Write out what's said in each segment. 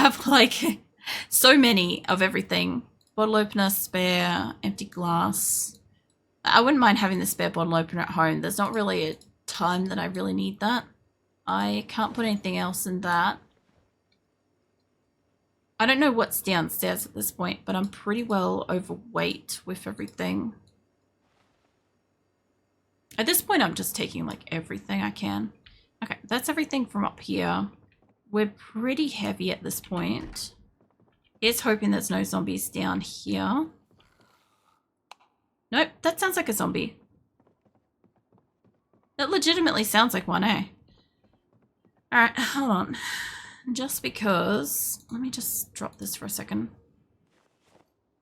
have like so many of everything. Bottle opener, spare, empty glass. I wouldn't mind having the spare bottle opener at home. There's not really a time that I really need that. I can't put anything else in that. I don't know what's downstairs at this point, but I'm pretty well overweight with everything. At this point, I'm just taking like everything I can. Okay, that's everything from up here. We're pretty heavy at this point. Here's hoping there's no zombies down here. Nope, that sounds like a zombie. That legitimately sounds like one, eh? Alright, hold on. Just because... Let me just drop this for a second.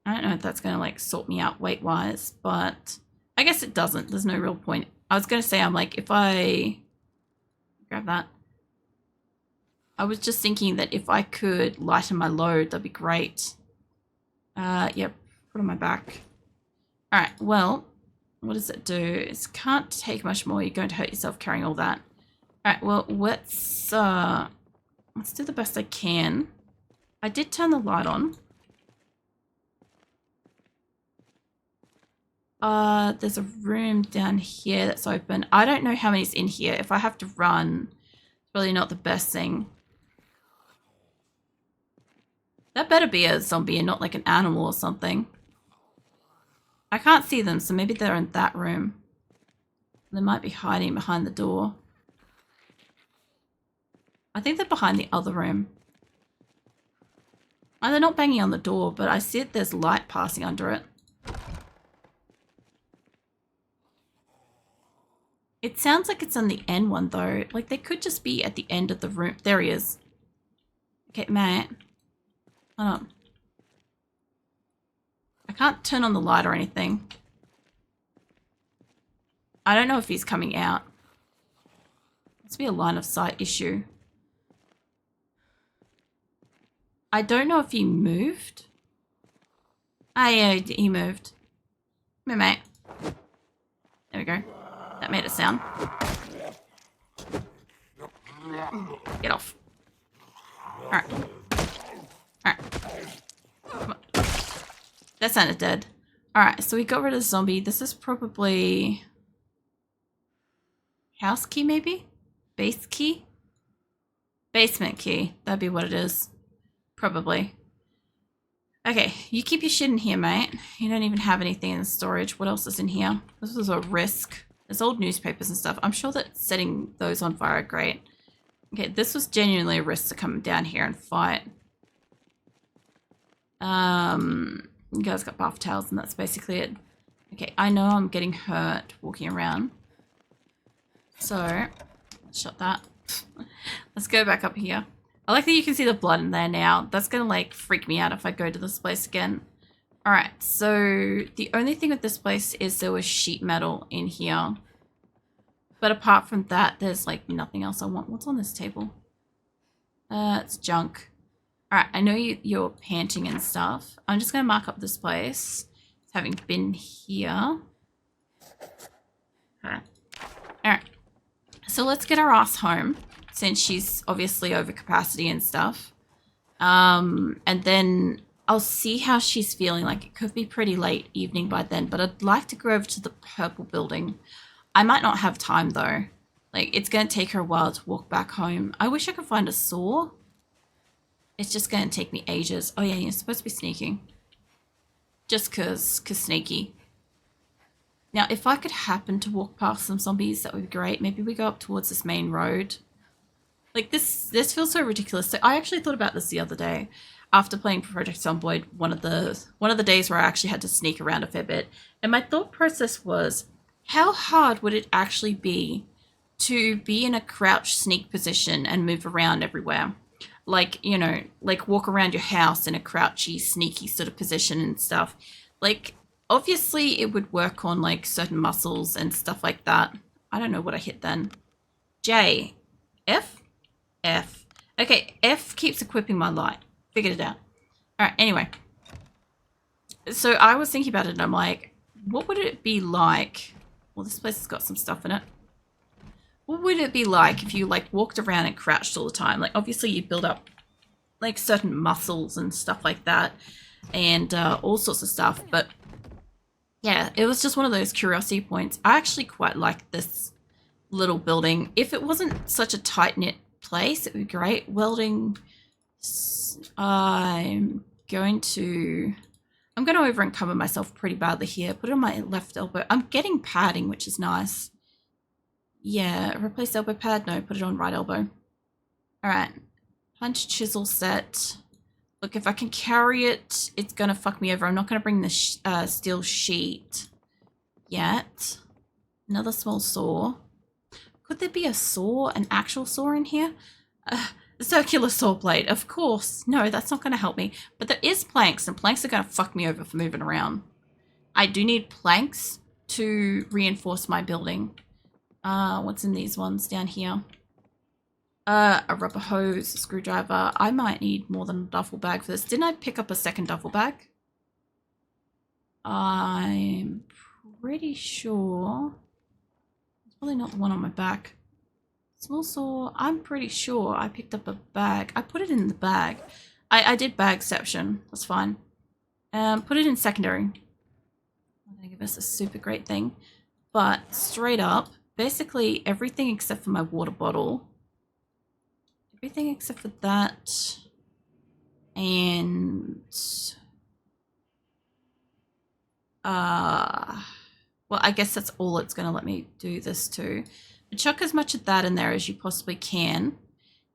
I don't know if that's going to like sort me out weight-wise, but I guess it doesn't. There's no real point. I was going to say, I'm like, if I... Grab that. I was just thinking that if I could lighten my load, that'd be great. Yep, put on my back. Alright, well, what does it do? It can't take much more. You're going to hurt yourself carrying all that. Alright, well, let's do the best I can. I did turn the light on. There's a room down here that's open. I don't know how many's in here. If I have to run, it's really not the best thing. That better be a zombie and not like an animal or something. I can't see them, so maybe they're in that room. They might be hiding behind the door. I think they're behind the other room. Oh, they're not banging on the door, but I see that there's light passing under it. It sounds like it's on the end one, though. Like, they could just be at the end of the room. There he is. Okay, Matt. Hold on. I can't turn on the light or anything. I don't know if he's coming out. Must be a line of sight issue. I don't know if he moved. Ah, yeah, he moved. Come here, mate. There we go. That made it sound. Get off. Alright. Alright. Come on. That sounded dead. Alright, so we got rid of the zombie. This is probably... house key, maybe? Base key? Basement key. That'd be what it is. Probably. Okay, you keep your shit in here, mate. You don't even have anything in storage. What else is in here? This was a risk. There's old newspapers and stuff. I'm sure that setting those on fire are great. Okay, this was genuinely a risk to come down here and fight. You guys got bath towels and that's basically it. Okay, I know I'm getting hurt walking around. So, let's shut that. Let's go back up here. I like that you can see the blood in there now. That's going to like freak me out if I go to this place again. Alright, so the only thing with this place is there was sheet metal in here. But apart from that, there's like nothing else I want. What's on this table? It's junk. Alright, I know you're panting and stuff. I'm just going to mark up this place as having been here. Alright, so let's get our ass home since she's obviously over capacity and stuff. And then I'll see how she's feeling. Like, it could be pretty late evening by then, but I'd like to go over to the purple building. I might not have time though. Like, it's going to take her a while to walk back home. I wish I could find a saw. It's just going to take me ages. Oh yeah, you're supposed to be sneaking. Just cause sneaky. Now, if I could happen to walk past some zombies, that would be great. Maybe we go up towards this main road. Like, this feels so ridiculous. So I actually thought about this the other day. After playing Project Zomboid, one of the days where I actually had to sneak around a fair bit. And my thought process was, how hard would it actually be to be in a crouch sneak position and move around everywhere? Like, you know, like walk around your house in a crouchy, sneaky sort of position and stuff. Like, obviously it would work on like certain muscles and stuff like that. I don't know what I hit then. J. F? F. Okay, F keeps equipping my light. Figured it out. Alright, anyway. So I was thinking about it and I'm like, what would it be like? Well, this place has got some stuff in it. What would it be like if you like walked around and crouched all the time? Like, obviously you build up like certain muscles and stuff like that, and all sorts of stuff. But yeah, it was just one of those curiosity points. I actually quite like this little building. If it wasn't such a tight-knit place, it would be great. Welding, I'm going to over encumber myself pretty badly here. Put it on my left elbow. I'm getting padding, which is nice. Yeah, replace elbow pad. No, put it on right elbow. All right, punch chisel set. Look, if I can carry it, it's gonna fuck me over. I'm not gonna bring the steel sheet yet. Another small saw. Could there be a saw, an actual saw in here? A circular saw blade, of course. No, that's not gonna help me. But there is planks, and planks are gonna fuck me over for moving around. I do need planks to reinforce my building. What's in these ones down here? A rubber hose, a screwdriver. I might need more than a duffel bag for this. Didn't I pick up a second duffel bag? I'm pretty sure. It's probably not the one on my back. Small saw. I'm pretty sure I picked up a bag. I put it in the bag. I did bagception. That's fine. Put it in secondary. I'm gonna give us a super great thing. But straight up, basically everything except for my water bottle. Everything except for that. And well, I guess that's all it's going to let me do this to. But chuck as much of that in there as you possibly can,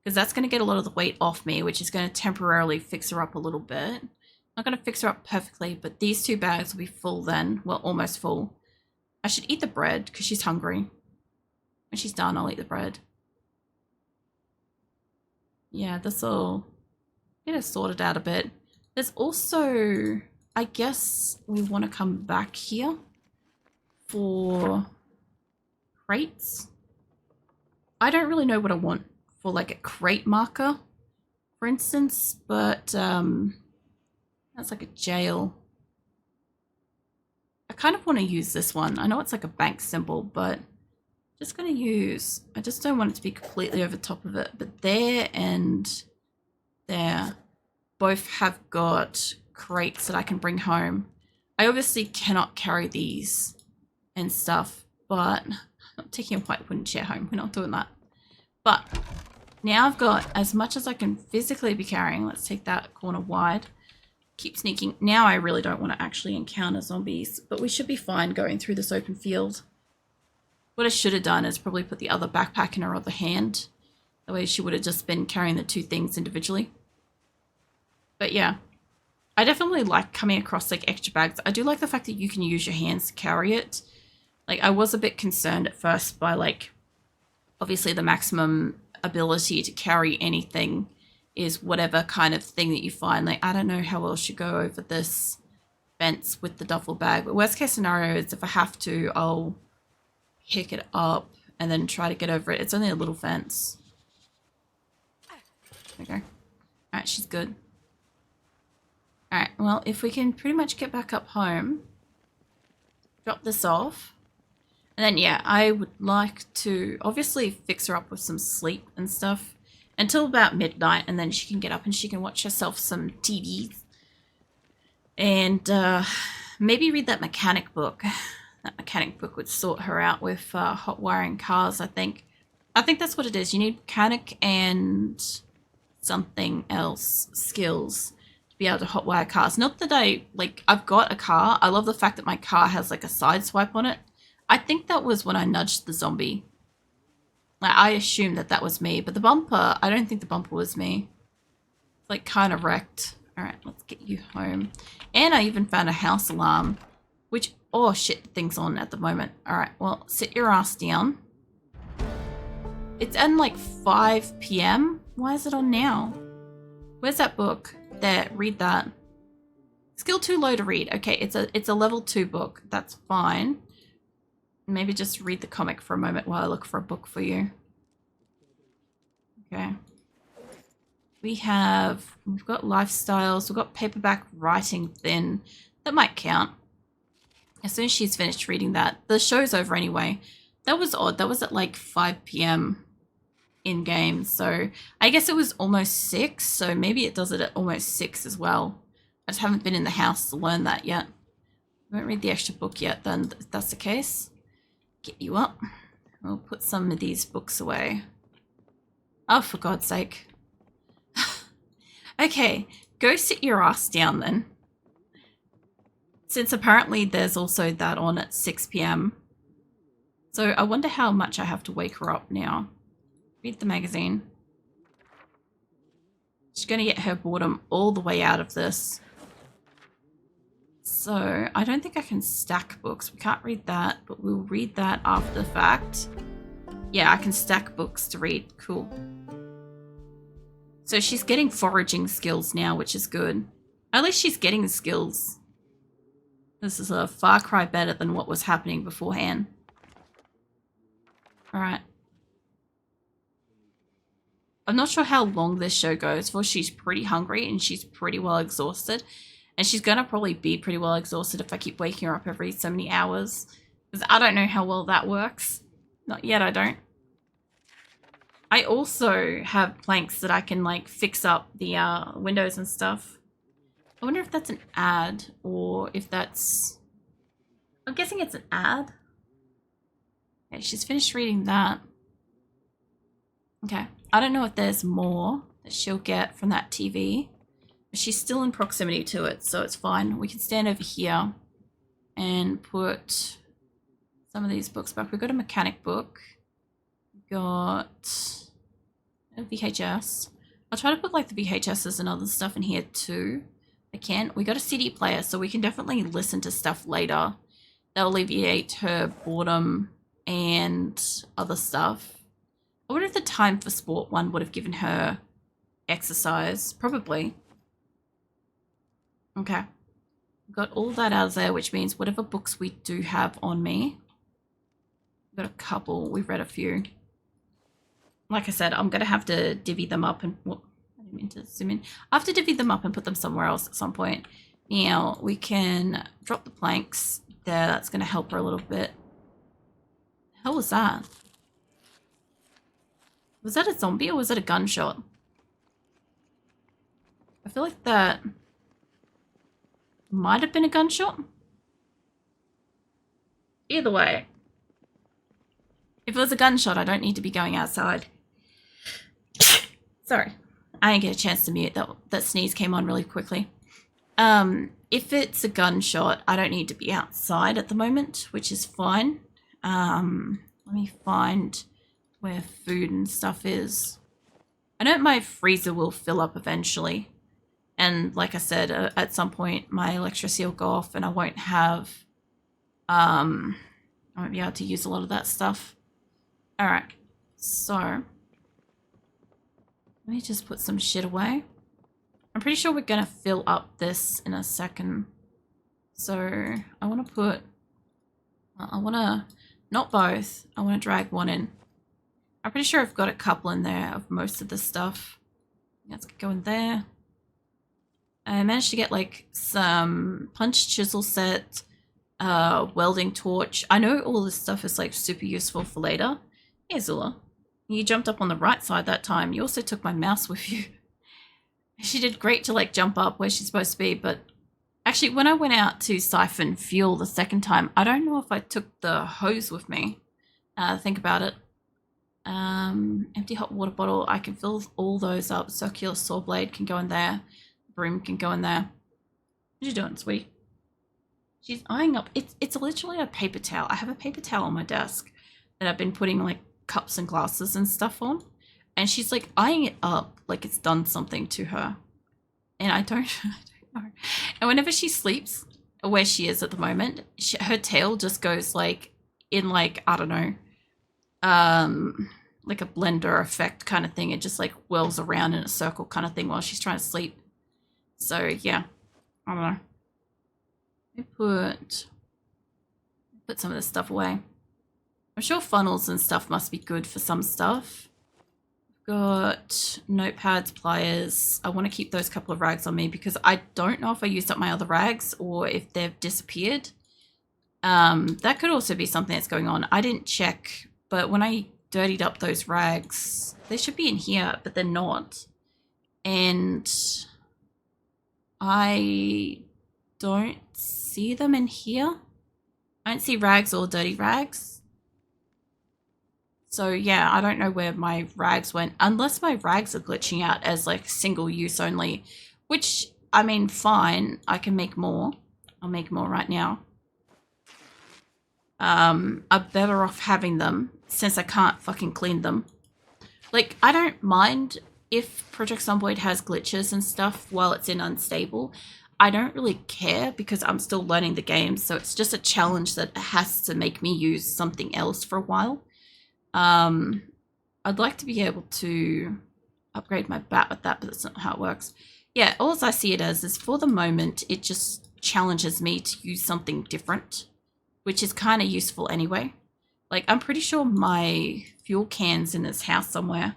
because that's going to get a lot of the weight off me, which is going to temporarily fix her up a little bit. Not going to fix her up perfectly, but these 2 bags will be full then. Well, almost full. I should eat the bread because she's hungry. When she's done, I'll eat the bread. Yeah, this'll get it sorted out a bit. There's also, I guess we want to come back here for crates. I don't really know what I want for like a crate marker, for instance, but that's like a jail. I kind of want to use this one. I know it's like a bank symbol, but just going to use, I just don't want it to be completely over top of it, but there and there both have got crates that I can bring home. I obviously cannot carry these and stuff, but I'm not taking a white wooden chair home. We're not doing that. But now I've got as much as I can physically be carrying. Let's take that corner wide. Keep sneaking. Now I really don't want to actually encounter zombies, but we should be fine going through this open field. What I should have done is probably put the other backpack in her other hand. That way she would have just been carrying the 2 things individually. But yeah, I definitely like coming across like extra bags. I do like the fact that you can use your hands to carry it. Like I was a bit concerned at first by like, obviously the maximum ability to carry anything is whatever kind of thing that you find. Like, I don't know how else you go over this fence with the duffel bag. But worst case scenario is if I have to, I'll pick it up and then try to get over it. It's only a little fence. There we go. Alright, she's good. Alright, well, if we can pretty much get back up home, drop this off, and then, yeah, I would like to obviously fix her up with some sleep and stuff until about midnight, and then she can get up and she can watch herself some TV. And maybe read that mechanic book. That mechanic book would sort her out with hot wiring cars, I think. I think that's what it is. You need mechanic and something else, skills, to be able to hot wire cars. Not that I've got a car. I love the fact that my car has like a side swipe on it. I think that was when I nudged the zombie. Like, I assumed that was me, but the bumper, I don't think the bumper was me. It's like kind of wrecked. All right, let's get you home. And I even found a house alarm, which, oh shit, the thing's on at the moment. All right, well, sit your ass down. It's at like 5 p.m. Why is it on now? Where's that book? There, read that. Skill 2 low to read. Okay, it's a level 2 book. That's fine. Maybe just read the comic for a moment while I look for a book for you. Okay. We've got lifestyles, we've got paperback writing thin. That might count. As soon as she's finished reading that, the show's over anyway. That was odd. That was at like 5 p.m. in game. So I guess it was almost 6. So maybe it does it at almost 6 as well. I just haven't been in the house to learn that yet. I won't read the extra book yet then, if that's the case. Get you up. We'll put some of these books away. Oh, for God's sake. Okay, go sit your ass down then. Since apparently there's also that on at 6 p.m. So I wonder how much I have to wake her up now. Read the magazine. She's going to get her boredom all the way out of this. So I don't think I can stack books. We can't read that, but we'll read that after the fact. Yeah, I can stack books to read. Cool. So she's getting foraging skills now, which is good. At least she's getting the skills. This is a far cry better than what was happening beforehand. Alright. I'm not sure how long this show goes for. She's pretty hungry and she's pretty well exhausted. And she's going to probably be pretty well exhausted if I keep waking her up every so many hours. Because I don't know how well that works. Not yet, I don't. I also have planks that I can, like, fix up the windows and stuff. I wonder if that's an ad or if that's... I'm guessing it's an ad. Okay, she's finished reading that. Okay. I don't know if there's more that she'll get from that TV. But she's still in proximity to it, so it's fine. We can stand over here and put some of these books back. We've got a mechanic book. We've got a VHS. I'll try to put like the VHSs and other stuff in here too. I can. We got a CD player, so we can definitely listen to stuff later. That'll alleviate her boredom and other stuff. I wonder if the Time for Sport one would have given her exercise. Probably. Okay. Got all that out of there, which means whatever books we do have on me. We've got a couple. We've read a few. Like I said, I'm going to have to divvy them up and... Well, I didn't mean to zoom in. I have to divvy them up and put them somewhere else at some point. Now, we can drop the planks there. That's going to help her a little bit. The hell was that? Was that a zombie or was it a gunshot? I feel like that... might have been a gunshot. Either way. If it was a gunshot, I don't need to be going outside. Sorry. I didn't get a chance to mute. That sneeze came on really quickly. If it's a gunshot, I don't need to be outside at the moment, which is fine. Let me find where food and stuff is. I know my freezer will fill up eventually. And like I said, at some point my electricity will go off and I won't have, I won't be able to use a lot of that stuff. All right, so let me just put some shit away. I'm pretty sure we're gonna fill up this in a second. So I want to put, I want to, not both, I want to drag one in. I'm pretty sure I've got a couple in there of most of the stuff. Let's go in there. I managed to get like some punch chisel set, welding torch. I know all this stuff is like super useful for later. Hey Zula, you jumped up on the right side that time. You also took my mouse with you. She did great to like jump up where she's supposed to be, but actually when I went out to siphon fuel the second time, I don't know if I took the hose with me. Think about it. Empty hot water bottle. I can fill all those up. Circular saw blade can go in there. Broom can go in there. What are you doing, sweetie? She's eyeing up. It's literally a paper towel. I have a paper towel on my desk that I've been putting like cups and glasses and stuff on. And she's like eyeing it up like it's done something to her. And I don't know. And whenever she sleeps, where she is at the moment, her tail just goes like in like, I don't know, like a blender effect kind of thing. It just like whirls around in a circle kind of thing while she's trying to sleep. So yeah, I don't know. Put some of this stuff away. I'm sure funnels and stuff must be good for some stuff. Got notepads, pliers. I want to keep those couple of rags on me because I don't know if I used up my other rags or if they've disappeared. That could also be something that's going on. I didn't check, but when I dirtied up those rags. They should be in here, but they're not. And I don't see them in here. I don't see rags or dirty rags. So yeah, I don't know where my rags went, unless my rags are glitching out as like single use only, which, I mean, fine, I can make more. I'll make more right now. I'm better off having them since I can't fucking clean them. Like, I don't mind if Project Zomboid has glitches and stuff while it's in unstable. I don't really care because I'm still learning the game, so it's just a challenge that has to make me use something else for a while. I'd like to be able to upgrade my bat with that, but that's not how it works. Yeah, all I see it as is for the moment, it just challenges me to use something different, which is kind of useful anyway. Like, I'm pretty sure my fuel can's in this house somewhere.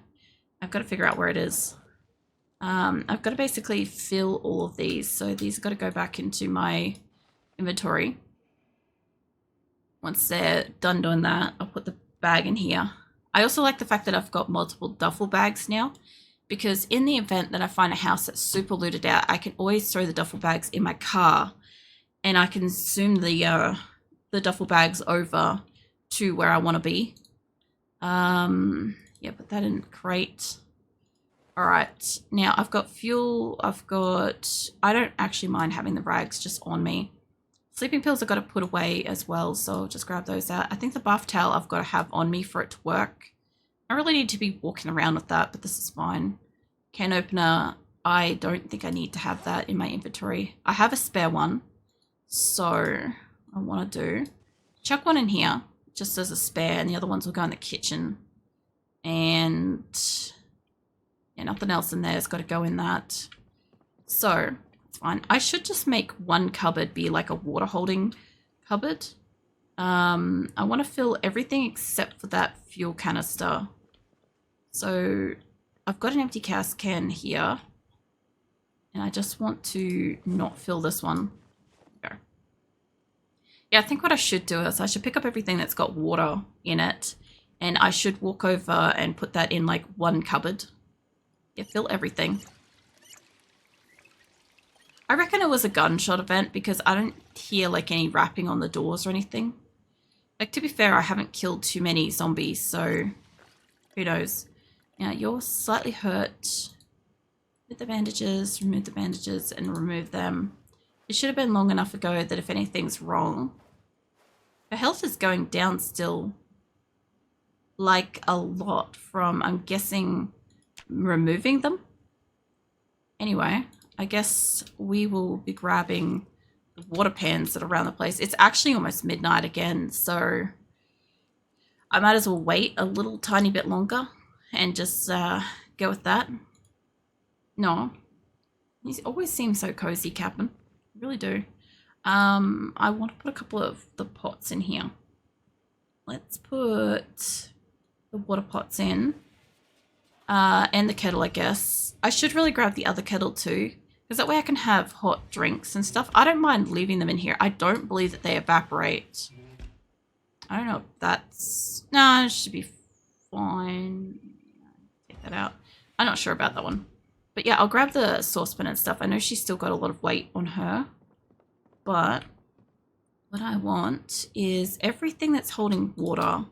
I've got to figure out where it is. I've got to basically fill all of these. So these have got to go back into my inventory. Once they're done doing that, I'll put the bag in here. I also like the fact that I've got multiple duffel bags now, because in the event that I find a house that's super looted out, I can always throw the duffel bags in my car and I can zoom the duffel bags over to where I want to be. Yeah, put that in the crate. All right, now I've got fuel. I don't actually mind having the rags just on me. Sleeping pills I've got to put away as well, so I'll just grab those out. I think the bath towel I've got to have on me for it to work. I really need to be walking around with that, but this is fine. Can opener, I don't think I need to have that in my inventory. I have a spare one, so I want to do chuck one in here just as a spare, and the other ones will go in the kitchen. And yeah, nothing else in there. It's got to go in that. So it's fine. I should just make one cupboard be like a water holding cupboard. I want to fill everything except for that fuel canister. So I've got an empty cast can here, and I just want to not fill this one. Go. Yeah, I think what I should do is I should pick up everything that's got water in it, and I should walk over and put that in like one cupboard. Yeah, fill everything. I reckon it was a gunshot event because I don't hear like any rapping on the doors or anything. Like, to be fair, I haven't killed too many zombies, so who knows. Now, you're slightly hurt. Remove the bandages, and remove them. It should have been long enough ago that if anything's wrong. Her health is going down still. Like, a lot from, I'm guessing, removing them. Anyway, I guess we will be grabbing the water pans that are around the place. It's actually almost midnight again, so I might as well wait a little tiny bit longer and just go with that. No, you always seem so cozy, Captain. I really do. I want to put a couple of the pots in here. Let's put the water pots in. And the kettle, I guess. I should really grab the other kettle too, because that way I can have hot drinks and stuff. I don't mind leaving them in here. I don't believe that they evaporate. I don't know if that's... No, it should be fine. Take that out. I'm not sure about that one. But yeah, I'll grab the saucepan and stuff. I know she's still got a lot of weight on her. But what I want is everything that's holding water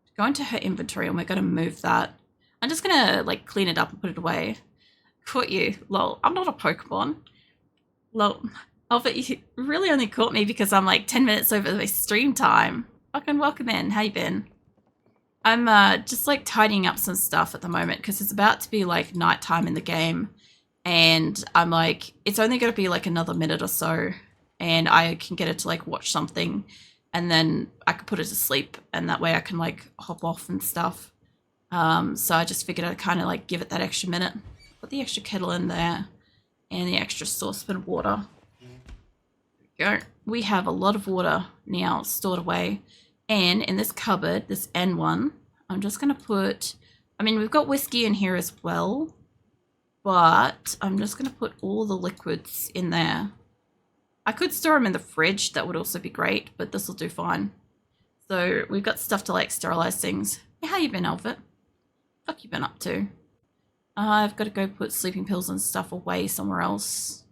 to go into her inventory, and we're going to move that. I'm just going to like clean it up and put it away. Caught you. Lol. I'm not a Pokemon. Lol. Oh, but you really only caught me because I'm like 10 minutes over my stream time. Fucking welcome in. How you been? I'm just like tidying up some stuff at the moment because it's about to be like nighttime in the game. And I'm like, it's only going to be like another minute or so. And I can get it to like watch something. And then I can put it to sleep. And that way I can like hop off and stuff. So I just figured I'd kind of like give it that extra minute. Put the extra kettle in there and the extra saucepan of water. There we go. We have a lot of water now stored away. And in this cupboard, this N1, I'm just going to put, I mean, we've got whiskey in here as well, but I'm just going to put all the liquids in there. I could store them in the fridge. That would also be great, but this will do fine. So we've got stuff to like sterilize things. Hey, how you been, Albert? Fuck you been up to? I've got to go put sleeping pills and stuff away somewhere else.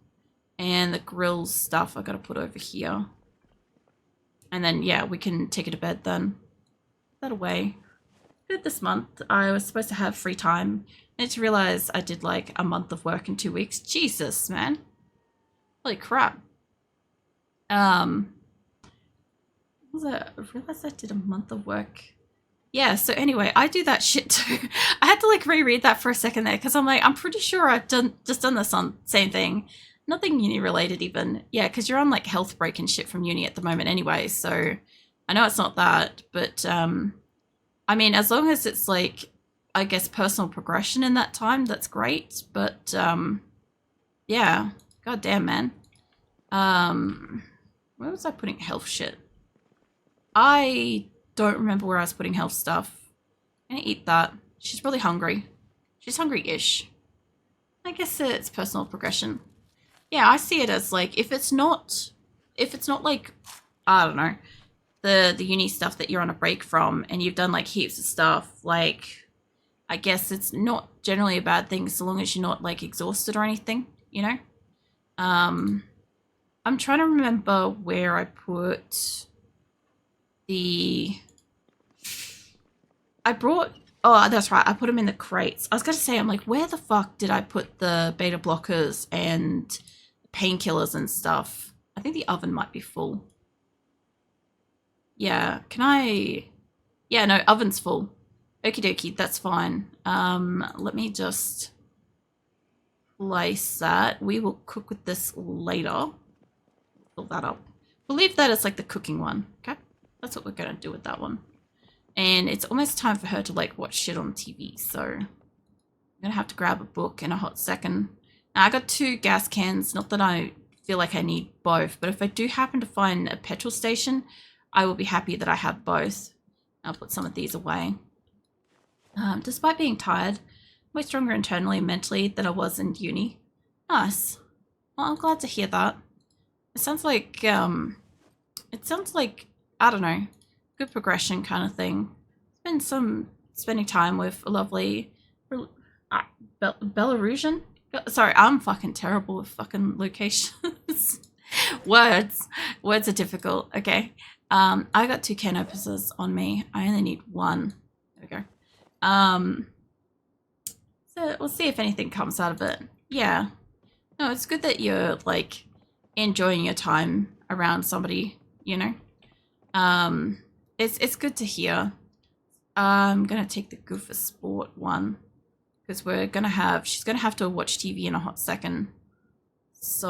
And the grill stuff I got to put over here. And then, yeah, we can take it to bed then. Put that away. Good this month. I was supposed to have free time. And to realize I did like a month of work in 2 weeks. Jesus, man. Holy crap. I realized I did a month of work. Yeah, so anyway, I do that shit too. I had to like reread that for a second there because I'm like, I'm pretty sure I've done this on same thing. Nothing uni related even. Yeah, because you're on like health break and shit from uni at the moment anyway, so I know it's not that, but I mean, as long as it's like, I guess, personal progression in that time, that's great, but yeah, goddamn, man. Where was I putting health shit? I don't remember where I was putting health stuff. I'm gonna eat that. She's probably hungry. She's hungry-ish. I guess it's personal progression. Yeah, I see it as like, if it's not like, I don't know, the uni stuff that you're on a break from and you've done like heaps of stuff, like, I guess it's not generally a bad thing so long as you're not like exhausted or anything, you know? I'm trying to remember where I put oh, that's right, I put them in the crates. I was gonna say, I'm like, where the fuck did I put the beta blockers and painkillers and stuff? I think the oven might be full. Yeah, yeah, no, oven's full. Okie dokie, that's fine. Let me just place that. We will cook with this later. Fill that up. We'll leave that as like the cooking one, okay? That's what we're gonna do with that one. And it's almost time for her to like watch shit on TV, so I'm gonna have to grab a book in a hot second. Now, I got 2 gas cans, not that I feel like I need both, but if I do happen to find a petrol station, I will be happy that I have both. I'll put some of these away. Despite being tired, I'm way stronger internally and mentally than I was in uni. Nice. Well, I'm glad to hear that. It sounds like, I don't know, good progression kind of thing. It's been spending time with a lovely Belarusian. Sorry, I'm fucking terrible with fucking locations. Words are difficult. Okay. I got 2 can openers on me. I only need 1. There we go. So we'll see if anything comes out of it. Yeah. No, it's good that you're like enjoying your time around somebody, you know. It's good to hear. I'm gonna take the Good for Sport one because she's gonna have to watch TV in a hot second. So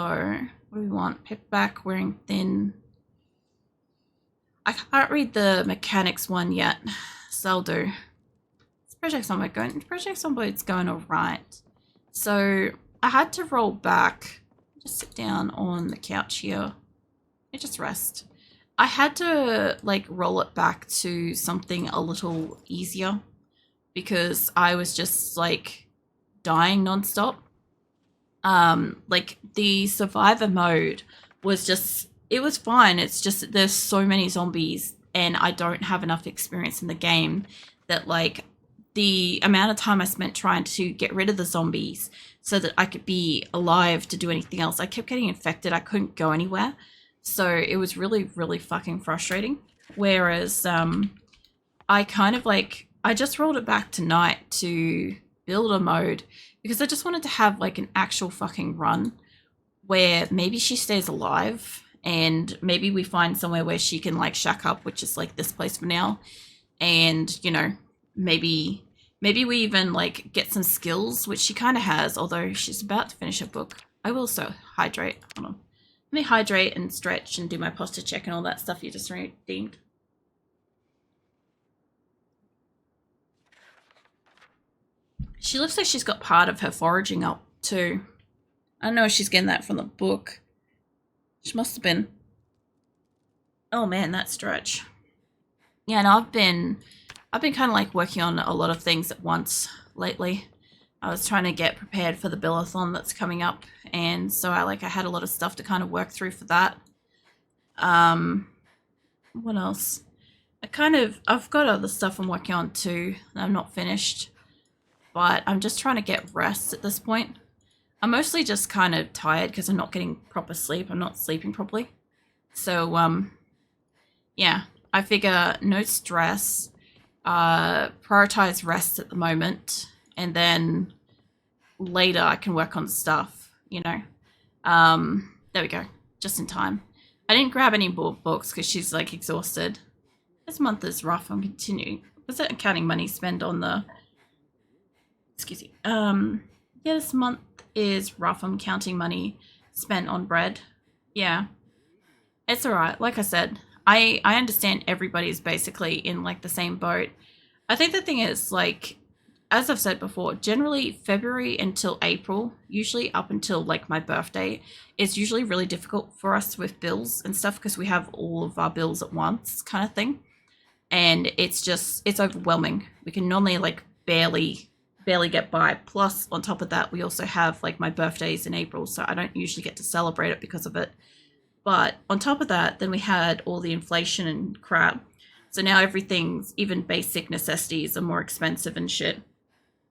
what do we want? Paperback, wearing thin. I can't read the mechanics one yet, so I'll do. Project Zomboid's going alright. So I had to roll back. Just sit down on the couch here and just rest. I had to like roll it back to something a little easier because I was just like dying nonstop. Like the survivor mode was just, it was fine. It's just there's so many zombies and I don't have enough experience in the game that like the amount of time I spent trying to get rid of the zombies so that I could be alive to do anything else. I kept getting infected. I couldn't go anywhere. So it was really, really fucking frustrating. Whereas I kind of like, I just rolled it back tonight to build a mode because I just wanted to have like an actual fucking run where maybe she stays alive and maybe we find somewhere where she can like shack up, which is like this place for now. And, you know, maybe we even like get some skills, which she kind of has, although she's about to finish her book. I will also hydrate. Hold on. Let me hydrate and stretch and do my posture check and all that stuff you just redeemed. She looks like she's got part of her foraging up too. I don't know if she's getting that from the book. She must have been. Oh man, that stretch. Yeah, and I've been kind of like working on a lot of things at once lately. I was trying to get prepared for the billathon that's coming up, and so I had a lot of stuff to kind of work through for that. What else? I've got other stuff I'm working on too that I'm not finished, but I'm just trying to get rest at this point. I'm mostly just kind of tired because I'm not getting proper sleep. I'm not sleeping properly. So, yeah, I figure no stress, prioritize rest at the moment, and then later I can work on stuff, you know. There we go, just in time. I didn't grab any more books because she's like exhausted. This month is rough. I'm continuing. Was it counting money spent on the? Excuse me. Yeah, this month is rough. I'm counting money spent on bread. Yeah, it's all right. Like I said, I understand everybody's basically in like the same boat. I think the thing is like, as I've said before, generally February until April, usually up until like my birthday, is usually really difficult for us with bills and stuff because we have all of our bills at once, kind of thing. And it's overwhelming. We can normally like barely get by. Plus, on top of that, we also have like my birthday's in April, so I don't usually get to celebrate it because of it. But on top of that, then we had all the inflation and crap. So now everything's, even basic necessities are more expensive and shit.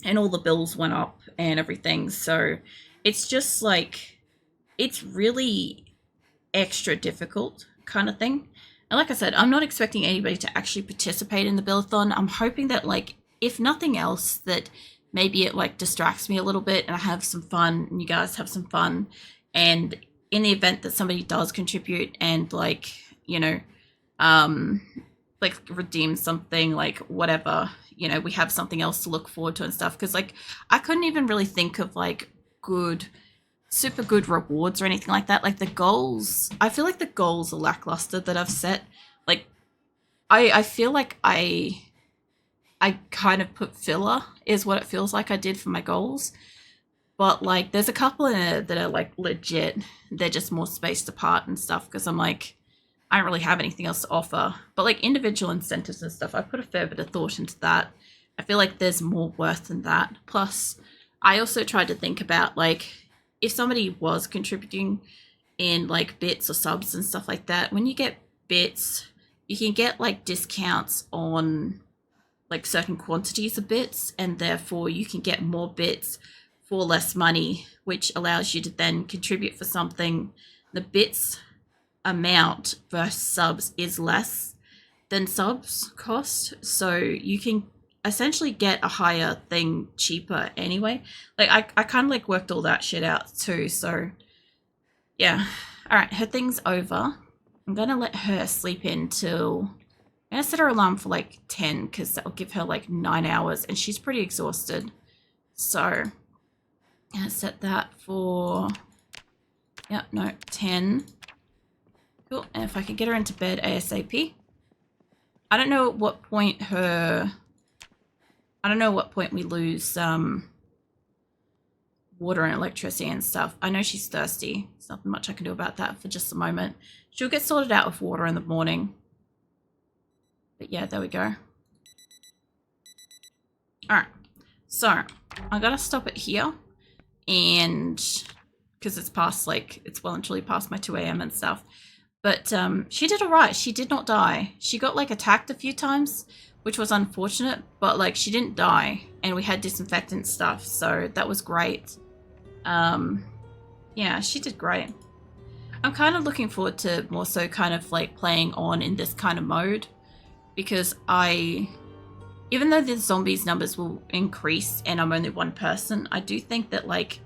And all the bills went up and everything. So it's just like, it's really extra difficult kind of thing. And like I said, I'm not expecting anybody to actually participate in the billathon. I'm hoping that, like, if nothing else, that maybe it like distracts me a little bit and I have some fun and you guys have some fun. And in the event that somebody does contribute and like, you know, like redeem something, like whatever, you know, we have something else to look forward to and stuff. Because like I couldn't even really think of like super good rewards or anything like that. Like the goals, I feel like the goals are lackluster that I've set. Like I feel like I kind of put filler is what it feels like I did for my goals. But like there's a couple in it that are like legit. They're just more spaced apart and stuff because I'm like, I don't really have anything else to offer. But like individual incentives and stuff, I put a fair bit of thought into that. I feel like there's more worth than that. Plus, I also tried to think about like, if somebody was contributing in like bits or subs and stuff like that, when you get bits, you can get like discounts on like certain quantities of bits, and therefore you can get more bits for less money, which allows you to then contribute for something. The bits amount versus subs is less than subs cost, so you can essentially get a higher thing cheaper anyway. Like I kind of like worked all that shit out too. So yeah, all right, her thing's over. I'm gonna let her sleep in till, I'm gonna set her alarm for like 10 because that'll give her like 9 hours and she's pretty exhausted. So I'm gonna set that for, yeah, no, 10. Cool. And if I could get her into bed ASAP. I don't know at what point we lose water and electricity and stuff. I know she's thirsty. There's nothing much I can do about that for just a moment. She'll get sorted out with water in the morning. But yeah, there we go. Alright. So, I gotta stop it here. And because it's past, like, it's well and truly past my 2 a.m. and stuff. But she did alright. She did not die. She got like attacked a few times, which was unfortunate, but like she didn't die, and we had disinfectant stuff, so that was great. Yeah, she did great. I'm kind of looking forward to more so kind of like playing on in this kind of mode, because even though the zombies numbers will increase and I'm only one person, I do think that like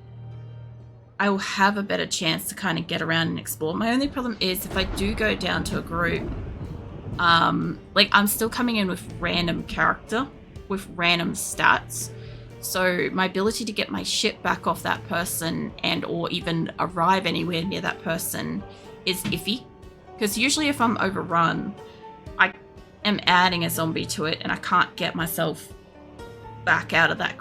I will have a better chance to kind of get around and explore. My only problem is if I do go down to a group, like I'm still coming in with random character, with random stats. So my ability to get my shit back off that person and or even arrive anywhere near that person is iffy. Because usually if I'm overrun, I am adding a zombie to it and I can't get myself back out of that group.